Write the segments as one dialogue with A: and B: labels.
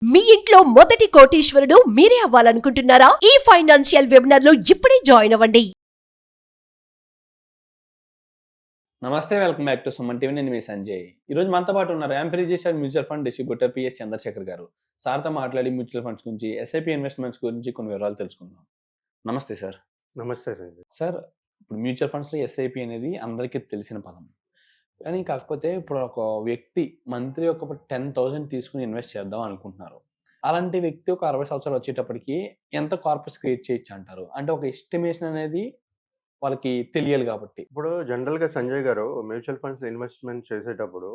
A: మీ ఇంట్లో మొదటి కోటీశ్వరుడు మీరే అవ్వాలనుకుంటున్నారా? ఈ ఫైనాన్షియల్ వెబినార్ లో ఇప్పుడే జాయిన్ అవ్వండి.
B: నమస్తే, welcome back to Suman TV. నేను మీ సంజయ్. ఈరోజు మనతో పాటు ఉన్నారు యాంప్ registered mutual fund distributor P S Chandrashekar గారు. సార్తో మాట్లాడి మ్యూచువల్ ఫండ్స్ గురించి, ఎస్ఐపి ఇన్వెస్ట్మెంట్స్ గురించి కొన్ని వివరాలు తెలుసుకుందాం. నమస్తే సార్.
C: నమస్తే సంజయ్.
B: సార్, ఇప్పుడు మ్యూచువల్ ఫండ్స్లో ఎస్ఐపి అనేది అందరికీ తెలిసిన పదం. కానీ కాకపోతే ఇప్పుడు ఒక వ్యక్తి మంత్లీ ఒక 10,000 తీసుకుని ఇన్వెస్ట్ చేద్దాం అనుకుంటున్నారు. అలాంటి వ్యక్తి ఒక 60 సంవత్సరాలు వచ్చేటప్పటికి ఎంత కార్పస్ క్రియేట్ చేయొచ్చు అంటారు? అంటే ఒక ఎస్టిమేషన్ అనేది వాళ్ళకి తెలియాలి కాబట్టి.
C: ఇప్పుడు జనరల్గా సంజయ్ గారు మ్యూచువల్ ఫండ్స్ ఇన్వెస్ట్మెంట్ చేసేటప్పుడు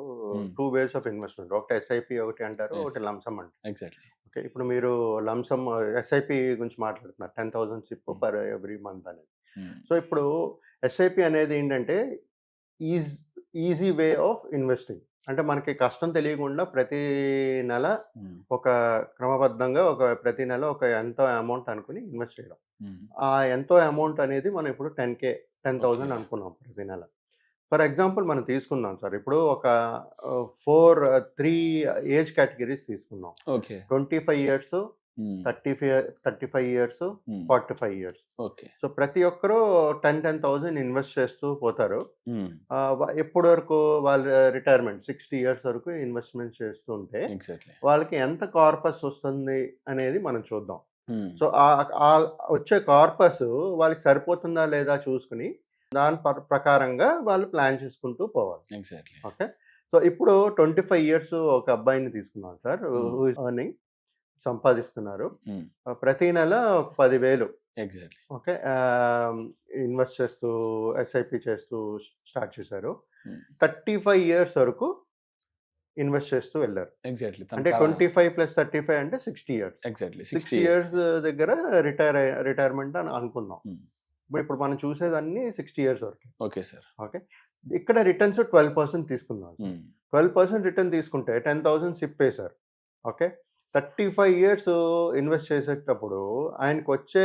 C: 2 వేస్ ఆఫ్ ఇన్వెస్ట్మెంట్, ఒకటి ఎస్ఐపి ఒకటి అంటారు,
B: Yes.
C: ఒకటి లంసమ్ అంటారు.
B: ఎగ్జాక్ట్లీ.
C: ఓకే, ఇప్పుడు మీరు లంసమ్ ఎస్ఐపి గురించి మాట్లాడుతున్నారు, 10,000 సిప్ పర్ ఎవ్రీ మంత్ అనేది. సో ఇప్పుడు ఎస్ఐపి అనేది ఏంటంటే ఈజీ వే ఆఫ్ ఇన్వెస్టింగ్. అంటే మనకి కష్టం తెలియకుండా ప్రతి నెల ఒక క్రమబద్ధంగా ప్రతి నెల ఒక ఎంతో అమౌంట్ అనుకుని ఇన్వెస్ట్ చేయడం. ఆ ఎంతో అమౌంట్ అనేది మనం ఇప్పుడు 10,000
B: Okay.
C: అనుకున్నాం ప్రతి నెల. ఫర్ ఎగ్జాంపుల్ మనం తీసుకుందాం సార్, ఇప్పుడు ఒక 3 ఏజ్ కేటగిరీస్ తీసుకుందాం.
B: Okay.
C: 25 years, 35 years, 45 years.
B: Okay.
C: So ప్రతి ఒక్కరూ 10,000 ఇన్వెస్ట్ చేస్తూ పోతారు. ఎప్పటి వరకు వాళ్ళ రిటైర్మెంట్ 60 ఇయర్స్ వరకు ఇన్వెస్ట్మెంట్ చేస్తుంటే
B: ఎగ్జాక్ట్లీ.
C: వాళ్ళకి ఎంత కార్పస్ వస్తుంది అనేది మనం చూద్దాం. సో ఆ వచ్చే కార్పస్ వాళ్ళకి సరిపోతుందా లేదా చూసుకుని దాని ప్రకారంగా వాళ్ళు ప్లాన్ చేసుకుంటూ పోవాలి.
B: ఎగ్జాక్ట్లీ.
C: ఓకే, సో ఇప్పుడు 25 ఇయర్స్ ఒక అబ్బాయిని తీసుకున్నాం సార్, ఎర్నింగ్ సంపాదిస్తున్నారు. ప్రతి నెల 10,000
B: ఎగ్జాక్ట్లీ.
C: ఓకే ఇన్వెస్ట్ చేస్తూ ఎస్ఐపి చేస్తూ స్టార్ట్ చేశారు. 35 ఇయర్స్ వరకు ఇన్వెస్ట్ చేస్తూ వెళ్ళారు.
B: ఎగ్జాక్ట్లీ.
C: అంటే 25 + 35 అంటే 60 ఇయర్స్.
B: ఎగ్జాక్ట్లీ
C: 60 ఇయర్స్ దగ్గర రిటైర్మెంట్ అని అనుకుందాం. ఇప్పుడు మనం చూసేదాన్ని 60 ఇయర్స్ వరకు.
B: Okay sir.
C: ఓకే, ఇక్కడ రిటర్న్స్ 12% తీసుకుందాం. 12% రిటర్న్ తీసుకుంటే 10,000 సిప్ వేశారు. ఓకే, 35 ఇయర్స్ ఇన్వెస్ట్ చేసేటప్పుడు ఆయనకు వచ్చే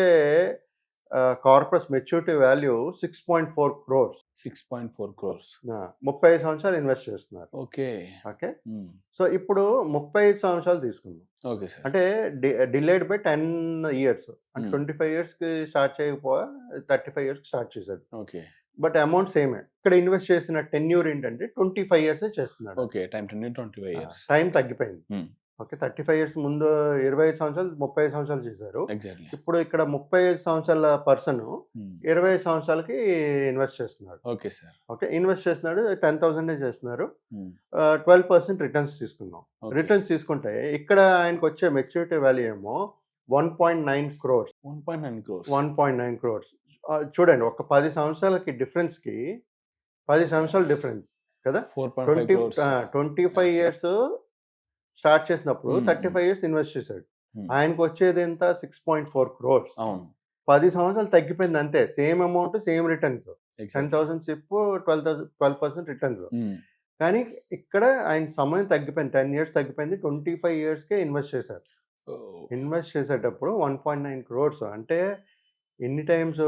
C: corpus maturity value 6.4 crores.
B: 6.4 crores.
C: 35 సంవత్సరాలు ఇన్వెస్ట్ చేస్తున్నారు.
B: ఓకే.
C: ఓకే, సో ఇప్పుడు 35 సంవత్సరాలు తీసుకుందాం.
B: Okay sir.
C: అంటే డిలేడ్ బై 10 ఇయర్స్. అంటే 25 ఇయర్స్కి స్టార్ట్ చేయకపోగా 35 ఇయర్స్కి స్టార్ట్ చేశాడు.
B: ఓకే.
C: బట్ అమౌంట్ సేమే. ఇక్కడ ఇన్వెస్ట్ చేసిన టెన్యూర్ ఏంటంటే 25 ఇయర్స్ చేస్తున్నాడు.
B: Okay, time 25 years.
C: టైం తగ్గిపోయింది. ఓకే, 35 ఇయర్స్ ముందు 25 సంవత్సరాలు 35 సంవత్సరాలు చేశారు.
B: ఎగ్జాక్ట్లీ.
C: ఇప్పుడు ఇక్కడ 35 సంవత్సరాల పర్సన్ 25 సంవత్సరాలకి ఇన్వెస్ట్ చేస్తున్నాడు.
B: Okay sir.
C: ఓకే, ఇన్వెస్ట్ చేస్తున్నాడు, 10,000 చేస్తున్నారు. 12% రిటర్న్స్ తీసుకుందాం. రిటర్న్స్ తీసుకుంటే ఇక్కడ ఆయనకు వచ్చే మెచ్యూరిటీ వాల్యూ ఏమో 1.9 crores.
B: 1.9 crores.
C: 1.9 crores. చూడండి, ఒక 10 సంవత్సరాలకి డిఫరెన్స్కి 10 సంవత్సరాల డిఫరెన్స్ కదా.
B: 4.5 crores.
C: 25 ఇయర్స్ స్టార్ట్ చేసినప్పుడు 35 ఇయర్స్ ఇన్వెస్ట్ చేశాడు. ఆయనకు వచ్చేది ఎంత? 6.4 crores.
B: అవును.
C: 10 సంవత్సరాలు తగ్గిపోయింది అంతే. Same amount, same returns. 10,000 SIP, 12% returns. కానీ ఇక్కడ ఆయన సమయం తగ్గిపోయింది, 10 ఇయర్స్ తగ్గిపోయింది. 25 ఇయర్స్కే ఇన్వెస్ట్ చేశారు. ఇన్వెస్ట్ చేసేటప్పుడు 1.9 crores అంటే ఎన్ని టైమ్స్?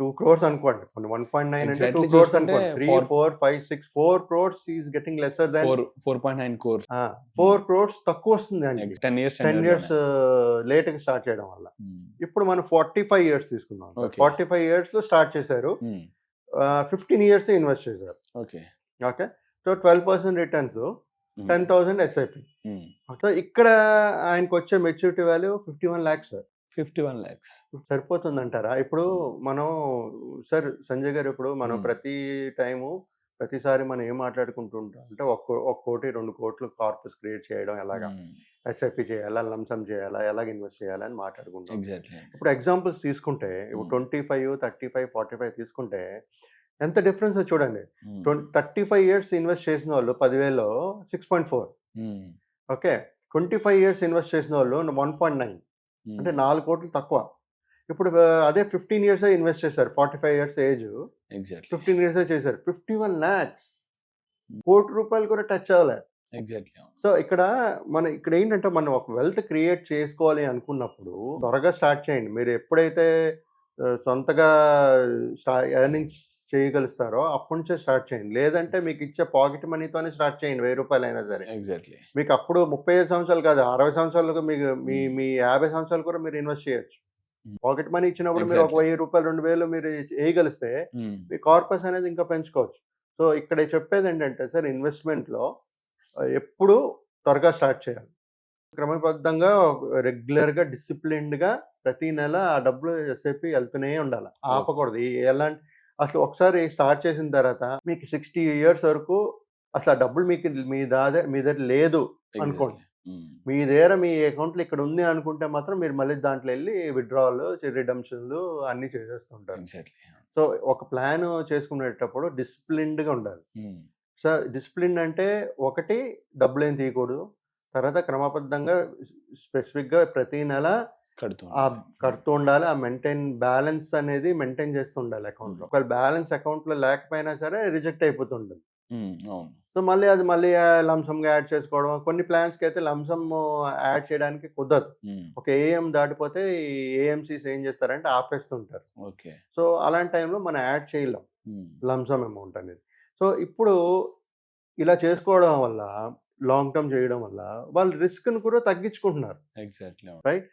C: 2 crores అనుకోండి. 1.9 అంటే 2 crores అనుకోండి. 3, 4, 5, 6, 4 crores is getting lesser than
B: 4.9 crores.
C: 4 crores తక్కువ వస్తుంది అండి.
B: 10 years
C: 10 ఇయర్స్ లేట్గా స్టార్ట్ చేయడం వల్ల. ఇప్పుడు మనం 45 ఇయర్స్ తీసుకుందాం. 45 ఇయర్స్ లో స్టార్ట్ చేశారు, 15 ఇయర్స్ ఇన్వెస్ట్ చేశారు.
B: Okay.
C: Okay, so 12% returns, 10,000 SIP. So ఇక్కడ ఆయనకు వచ్చే మెచ్యూరిటీ వాల్యూ 51 lakhs.
B: 51 lakhs
C: సరిపోతుందంటారా? ఇప్పుడు మనం సార్ సంజయ్ గారు, ఇప్పుడు మనం ప్రతిసారి మనం ఏం మాట్లాడుకుంటుంటాం అంటే 1 కోటి 2 కోట్లు కార్పస్ క్రియేట్ చేయడం ఎలాగా, ఎస్ఐపి చేయాలా, లంసమ్ చేయాలా, ఎలాగ ఇన్వెస్ట్ చేయాలా అని మాట్లాడుకుంటాం.
B: ఎగ్జాక్ట్లీ.
C: ఇప్పుడు ఎగ్జాంపుల్స్ తీసుకుంటే ఇప్పుడు 25, 35, 45 తీసుకుంటే ఎంత డిఫరెన్స్ చూడండి. 35 ఇయర్స్ ఇన్వెస్ట్ చేసిన వాళ్ళు 10,000లో 6.4. ఓకే, 25 ఇయర్స్ ఇన్వెస్ట్ చేసిన వాళ్ళు 1.9, అంటే 4 కోట్లు తక్కువ. ఇప్పుడు అదే 15 ఇయర్స్ ఇన్వెస్ట్ చేశారు, 45 ఇయర్స్ ఏజ్,
B: ఎగ్జాక్ట్లీ
C: 15 ఇయర్స్ చేశారు, 51 lakhs. ₹1 కూడా టచ్ అవ్వలే.
B: ఎగ్జాక్ట్లీ.
C: సో ఇక్కడ ఏంటంటే మనం ఒక వెల్త్ క్రియేట్ చేసుకోవాలి అనుకున్నప్పుడు త్వరగా స్టార్ట్ చేయండి. మీరు ఎప్పుడైతే సొంతగా ఎర్నింగ్స్ చేయగలుగుతారో అప్పటి నుంచే స్టార్ట్ చేయండి. లేదంటే మీకు ఇచ్చే పాకెట్ మనీతోనే స్టార్ట్ చేయండి. ₹1000 అయినా సరే.
B: ఎగ్జాక్ట్లీ.
C: మీకు అప్పుడు 35 సంవత్సరాలు కాదు, 60 సంవత్సరాలకు మీకు మీ మీ 50 సంవత్సరాలు కూడా మీరు ఇన్వెస్ట్ చేయొచ్చు. పాకెట్ మనీ ఇచ్చినప్పుడు మీరు ఒక
B: ఎగ్జాక్ట్లీ.
C: ₹1000, ₹2000 మీరు వేయగలిస్తే మీ కార్పస్ అనేది ఇంకా పెంచుకోవచ్చు. సో ఇక్కడ చెప్పేది ఏంటంటే సార్, ఇన్వెస్ట్మెంట్లో ఎప్పుడు త్వరగా స్టార్ట్ చేయాలి. క్రమబద్ధంగా రెగ్యులర్గా డిసిప్లిన్డ్గా ప్రతి నెల ఆ డబ్బులు ఎస్ఐపి వెళ్తూనే ఉండాలి, ఆపకూడదు. ఎలాంటి అసలు ఒకసారి స్టార్ట్ చేసిన తర్వాత మీకు 60 ఇయర్స్ వరకు అసలు ఆ డబ్బులు మీకు మీ దగ్గర లేదు అనుకోండి, మీ దగ్గర మీ అకౌంట్లో ఇక్కడ ఉంది అనుకుంటే మాత్రం మీరు మళ్ళీ దాంట్లో వెళ్ళి విత్డ్రావల్, రిడమ్షన్లు అన్నీ చేసేస్తుంటారు.
B: ఎగ్జాక్ట్లీ.
C: సో ఒక ప్లాన్ చేసుకునేటప్పుడు డిసిప్లిన్డ్గా ఉండాలి. సో డిసిప్లిన్ అంటే ఒకటి డబ్బులు ఏం తీయకూడదు, తర్వాత క్రమబద్ధంగా స్పెసిఫిక్గా ప్రతి నెల కడుతూ ఉండాలి. ఆ బ్యాలెన్స్ అనేది మెయింటైన్ చేస్తూ ఉండాలి అకౌంట్లో. ఒకవేళ బ్యాలెన్స్ అకౌంట్లో లేకపోయినా సరే రిజెక్ట్ అయిపోతుంటుంది. సో మళ్ళీ అది లంసమ్గా యాడ్ చేసుకోవడం. కొన్ని ప్లాన్స్కి అయితే లంసమ్ యాడ్ చేయడానికి కుదరదు. ఒక ఏఎం దాటిపోతే ఈ ఏఎంసీస్ ఏం చేస్తారంటే ఆపేస్తుంటారు.
B: ఓకే.
C: సో అలాంటి టైంలో మనం యాడ్ చేయలేం లంసమ్ అమౌంట్ అనేది. సో ఇప్పుడు ఇలా చేసుకోవడం వల్ల, లాంగ్ టర్మ్ చేయడం వల్ల వాళ్ళు రిస్క్ను కూడా తగ్గించుకుంటున్నారు.
B: ఎగ్జాక్ట్లీ.
C: రైట్.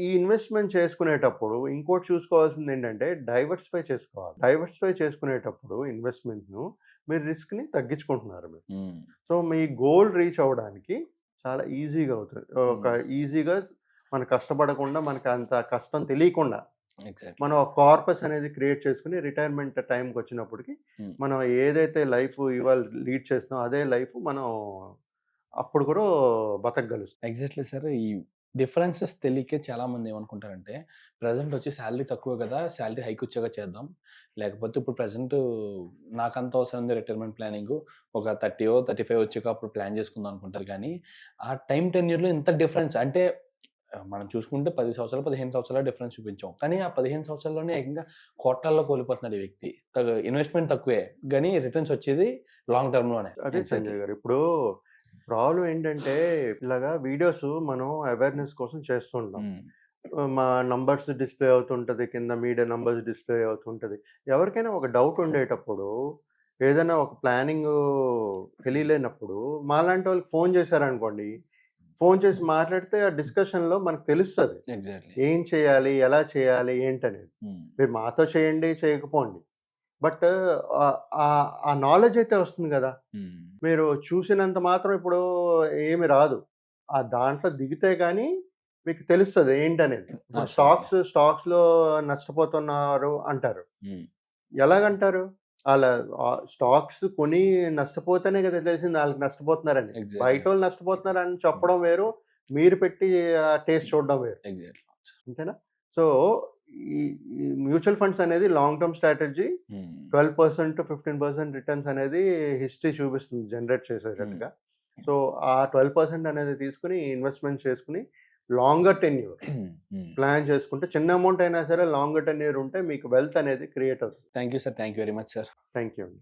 C: ఈ ఇన్వెస్ట్మెంట్ చేసుకునేటప్పుడు ఇంకోటి చూసుకోవాల్సింది ఏంటంటే డైవర్సిఫై చేసుకోవాలి. డైవర్సిఫై చేసుకునేటప్పుడు ఇన్వెస్ట్మెంట్ను మీరు రిస్క్ని తగ్గించుకుంటున్నారు మీరు. సో మీ గోల్ రీచ్ అవ్వడానికి చాలా ఈజీగా అవుతుంది. ఒక ఈజీగా మనం కష్టపడకుండా, మనకి అంత కష్టం తెలియకుండా మనం ఒక కార్పస్ అనేది క్రియేట్ చేసుకుని రిటైర్మెంట్ టైంకి వచ్చినప్పటికి మనం ఏదైతే లైఫ్ ఇవాళ లీడ్ చేస్తున్నాం అదే లైఫ్ మనం అప్పుడు కూడా బతకగలుగుతాం.
B: Exactly sir. ఈ డిఫరెన్సెస్ తెలియకే చాలామంది ఏమనుకుంటారంటే, ప్రజెంట్ వచ్చి శాలరీ తక్కువ కదా, శాలరీ హైక్ వచ్చాక చేద్దాం, లేకపోతే ఇప్పుడు ప్రజెంట్ నాకంత అవసరం ఉంది రిటైర్మెంట్ ప్లానింగ్, ఒక 35 వచ్చాక అప్పుడు ప్లాన్ చేసుకుందాం అనుకుంటారు. కానీ ఆ టైం టెన్యూర్లో ఇంత డిఫరెన్స్ అంటే మనం చూసుకుంటే 10 సంవత్సరాలు 15 సంవత్సరాలు డిఫరెన్స్ చూపించాం. కానీ ఆ 15 సంవత్సరాల్లోనే ఏకంగా కోట్లల్లో కోల్పోతున్నాడు ఈ వ్యక్తి. ఇన్వెస్ట్మెంట్ తక్కువే కానీ రిటర్న్స్ వచ్చేది లాంగ్ టర్మ్లోనే.
C: అదే సంజయ్ గారు, ఇప్పుడు ప్రాబ్లం ఏంటంటే ఇలాగా వీడియోస్ మనం అవేర్నెస్ కోసం చేస్తుంటాం. మా నంబర్స్ డిస్ప్లే అవుతుంటుంది, కింద మీడియా నంబర్స్ డిస్ప్లే అవుతుంటుంది. ఎవరికైనా ఒక డౌట్ ఉండేటప్పుడు, ఏదైనా ఒక ప్లానింగ్ తెలియలేనప్పుడు మాలాంటి వాళ్ళకి ఫోన్ చేశారనుకోండి, ఫోన్ చేసి మాట్లాడితే ఆ డిస్కషన్లో మనకు తెలుస్తుంది ఏం చేయాలి, ఎలా చేయాలి, ఏంటనేది. మీరు మాతో చేయండి, చేయకపోండి, బట్ ఆ నాలెడ్జ్ అయితే వస్తుంది కదా. మీరు చూసినంత మాత్రం ఇప్పుడు ఏమి రాదు, ఆ దాంట్లో దిగితే కానీ మీకు తెలుస్తుంది ఏంటనేది. స్టాక్స్లో నష్టపోతున్నారు అంటారు. ఎలాగంటారు? అలా స్టాక్స్ కొని నష్టపోతేనే కదా తెలిసింది వాళ్ళకి నష్టపోతున్నారని. బయట వాళ్ళు నష్టపోతున్నారని చెప్పడం వేరు, మీరు పెట్టి టేస్ట్ చూడడం వేరు. అంతేనా? సో ఈ మ్యూచువల్ ఫండ్స్ అనేది long term strategy. 12% to 15% returns అనేది హిస్టరీ చూపిస్తుంది జనరేట్ చేసేటట్టుగా. సో ఆ 12% అనేది తీసుకుని ఇన్వెస్ట్మెంట్ చేసుకుని లాంగర్ టెన్యూర్ ప్లాన్ చేసుకుంటే, చిన్న అమౌంట్ అయినా సరే లాంగర్ టెన్యూర్ ఉంటే మీకు వెల్త్ అనేది క్రియేట్ అవుతుంది.
B: Thank you sir. Thank you very much sir.
C: Thank you అండి.